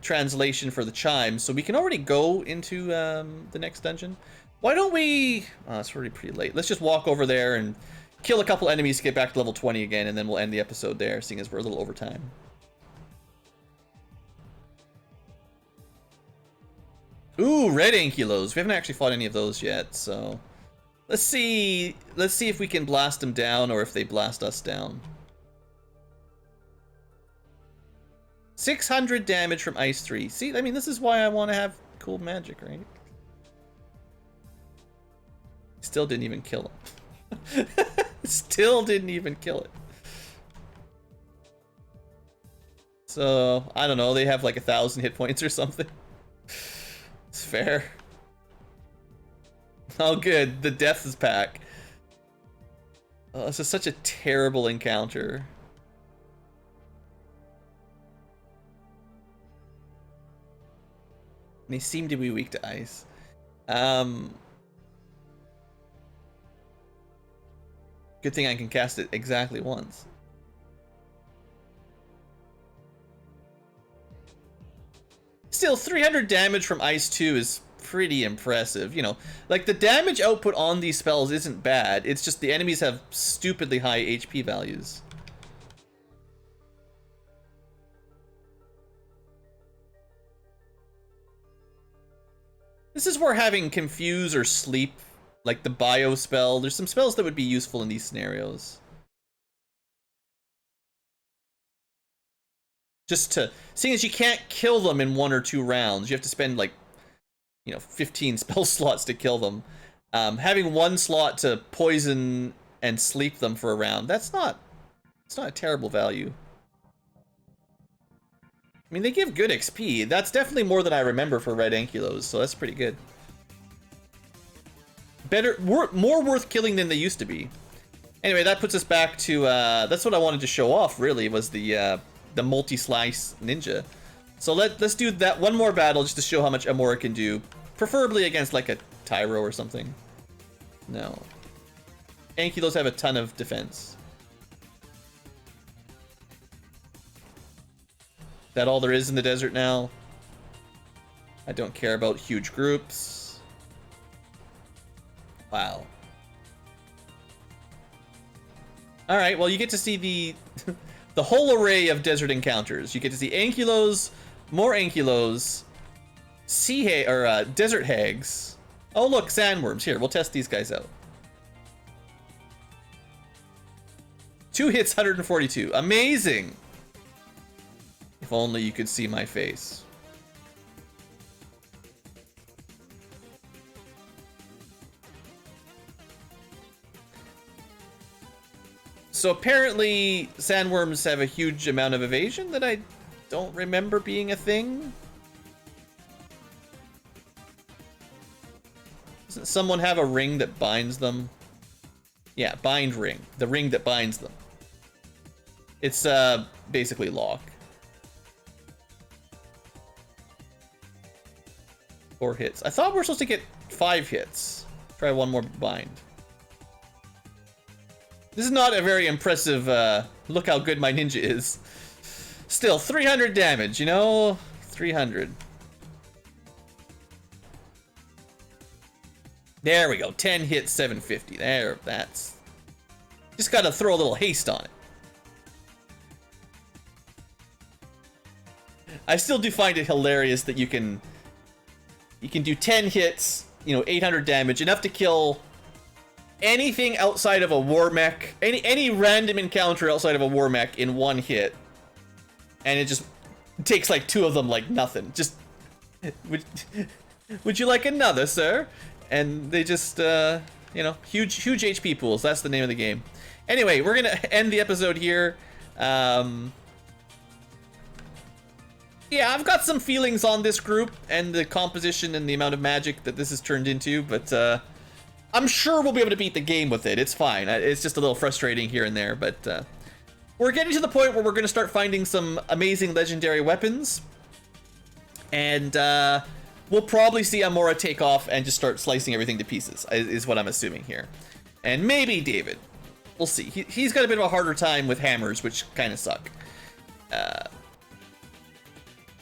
translation for the chimes, so we can already go into the next dungeon. Why don't we... Oh, it's already pretty late. Let's just walk over there and kill a couple enemies to get back to level 20 again, and then we'll end the episode there, seeing as we're a little over time. Ooh, red Ankylos. We haven't actually fought any of those yet, so... Let's see if we can blast them down, or if they blast us down. 600 damage from Ice 3. See, I mean, this is why I want to have cool magic, right? Still didn't even kill him. Still didn't even kill it. So, I don't know, they have like 1,000 hit points or something. It's fair. Oh good, the Death's Pack. Oh, this is such a terrible encounter. They seem to be weak to ice. Good thing I can cast it exactly once. Still, 300 damage from Ice 2 is pretty impressive. You know, like, the damage output on these spells isn't bad. It's just the enemies have stupidly high HP values. This is where having Confuse or Sleep, like the Bio spell, there's some spells that would be useful in these scenarios. Just to, seeing as you can't kill them in 1 or 2 rounds, you have to spend like, 15 spell slots to kill them. Having 1 slot to poison and sleep them for a round, it's not a terrible value. I mean, they give good XP. That's definitely more than I remember for red Ankylos, so that's pretty good. More worth killing than they used to be. Anyway, that puts us back to, that's what I wanted to show off, really, was the multi-slice ninja. So let's do that one more battle just to show how much Amora can do. Preferably against, like, a Tyro or something. No. Ankylos have a ton of defense. That all there is in the desert now? I don't care about huge groups. Wow. Alright, well you get to see the the whole array of desert encounters. You get to see Ankylos, more Ankylos, desert hags. Oh look, sandworms. Here, we'll test these guys out. 2 hits, 142. Amazing! If only you could see my face. So apparently sandworms have a huge amount of evasion that I don't remember being a thing. Doesn't someone have a ring that binds them? Yeah, bind ring. The ring that binds them. It's basically lock. 4 hits. I thought we were supposed to get 5 hits. Try 1 more bind. This is not a very impressive, look how good my ninja is. Still, 300 damage, 300. There we go, 10 hits, 750. There, that's... Just gotta throw a little haste on it. I still do find it hilarious that you can do 10 hits, 800 damage, enough to kill anything outside of a war mech, any random encounter outside of a war mech in 1 hit, and it just takes like 2 of them like nothing. Just would you like another, sir? And they just huge HP pools. That's the name of the game. Anyway, we're gonna end the episode here. Yeah, I've got some feelings on this group and the composition and the amount of magic that this has turned into, but I'm sure we'll be able to beat the game with it. It's fine. It's just a little frustrating here and there, but we're getting to the point where we're going to start finding some amazing legendary weapons, and we'll probably see Amora take off and just start slicing everything to pieces, is what I'm assuming here. And maybe David. We'll see. He's got a bit of a harder time with hammers, which kind of suck.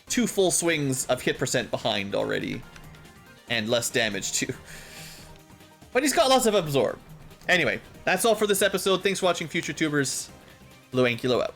2 full swings of hit percent behind already, and less damage too. But he's got lots of absorb. Anyway, that's all for this episode. Thanks for watching, future tubers. BlueAnkylo out.